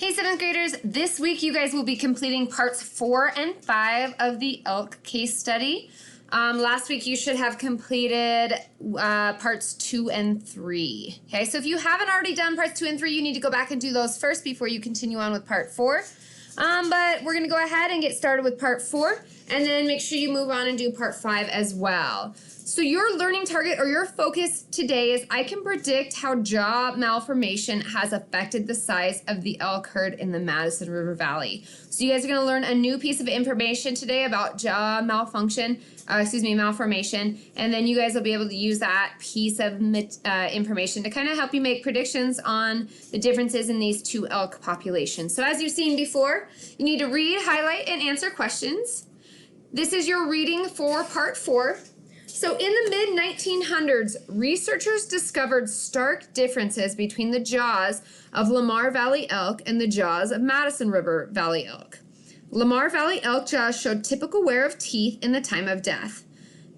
Hey 7th graders, this week you guys will be completing parts 4 and 5 of the elk case study. Last week you should have completed parts 2 and 3. Okay, so if you haven't already done parts 2 and 3, you need to go back and do those first before you continue on with part 4. But we're going to go ahead and get started with part 4, and then make sure you move on and do part 5 as well. So your learning target or your focus today is I can predict how jaw malformation has affected the size of the elk herd in the Madison River Valley. So you guys are going to learn a new piece of information today about jaw malformation, and then you guys will be able to use that piece of information to kind of help you make predictions on the differences in these two elk populations. So as you've seen before, you need to read, highlight, and answer questions. This is your reading for part 4. So in the mid-1900s, researchers discovered stark differences between the jaws of Lamar Valley elk and the jaws of Madison River Valley elk. Lamar Valley elk jaws showed typical wear of teeth in the time of death.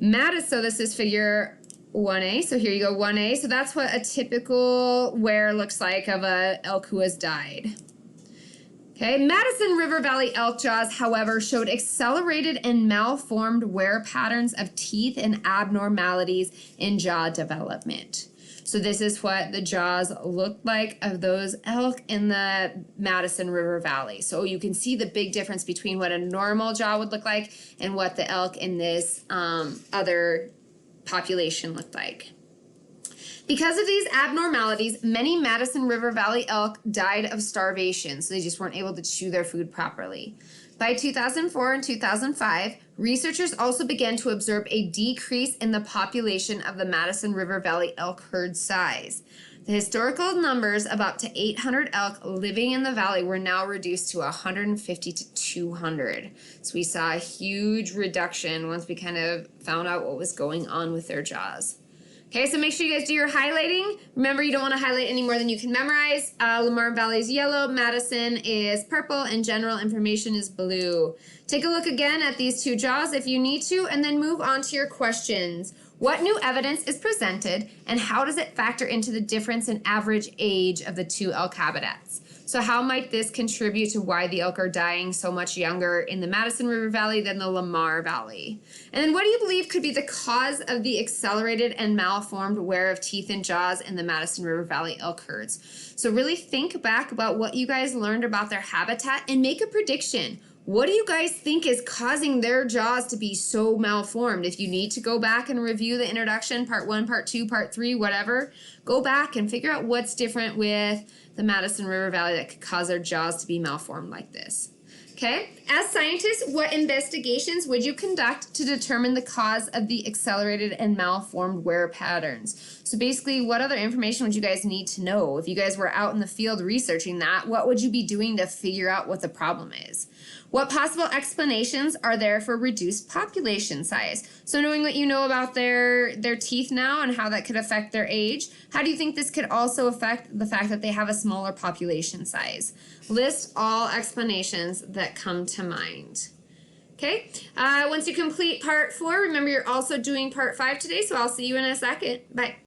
So this is figure 1A, so here you go, 1A. So that's what a typical wear looks like of an elk who has died. Okay, Madison River Valley elk jaws, however, showed accelerated and malformed wear patterns of teeth and abnormalities in jaw development. So this is what the jaws looked like of those elk in the Madison River Valley. So you can see the big difference between what a normal jaw would look like and what the elk in this other population looked like. Because of these abnormalities, many Madison River Valley elk died of starvation, so they just weren't able to chew their food properly. By 2004 and 2005, researchers also began to observe a decrease in the population of the Madison River Valley elk herd size. The historical numbers of up to 800 elk living in the valley were now reduced to 150 to 200. So we saw a huge reduction once we kind of found out what was going on with their jaws. Okay, so make sure you guys do your highlighting. Remember, you don't want to highlight any more than you can memorize. Lamar Valley is yellow, Madison is purple, and general information is blue. Take a look again at these two jaws if you need to, and then move on to your questions. What new evidence is presented, and how does it factor into the difference in average age of the two elk habitats? So how might this contribute to why the elk are dying so much younger in the Madison River Valley than the Lamar Valley? And then what do you believe could be the cause of the accelerated and malformed wear of teeth and jaws in the Madison River Valley elk herds? So really think back about what you guys learned about their habitat and make a prediction. What do you guys think is causing their jaws to be so malformed? If you need to go back and review the introduction, part 1, part 2, part 3, whatever, go back and figure out what's different with the Madison River Valley that could cause their jaws to be malformed like this. Okay, as scientists, what investigations would you conduct to determine the cause of the accelerated and malformed wear patterns? So basically, what other information would you guys need to know? If you guys were out in the field researching that, what would you be doing to figure out what the problem is? What possible explanations are there for reduced population size? So knowing what you know about their teeth now and how that could affect their age, how do you think this could also affect the fact that they have a smaller population size? List all explanations that come to mind. Okay, once you complete part 4, remember you're also doing part 5 today, so I'll see you in a second. Bye.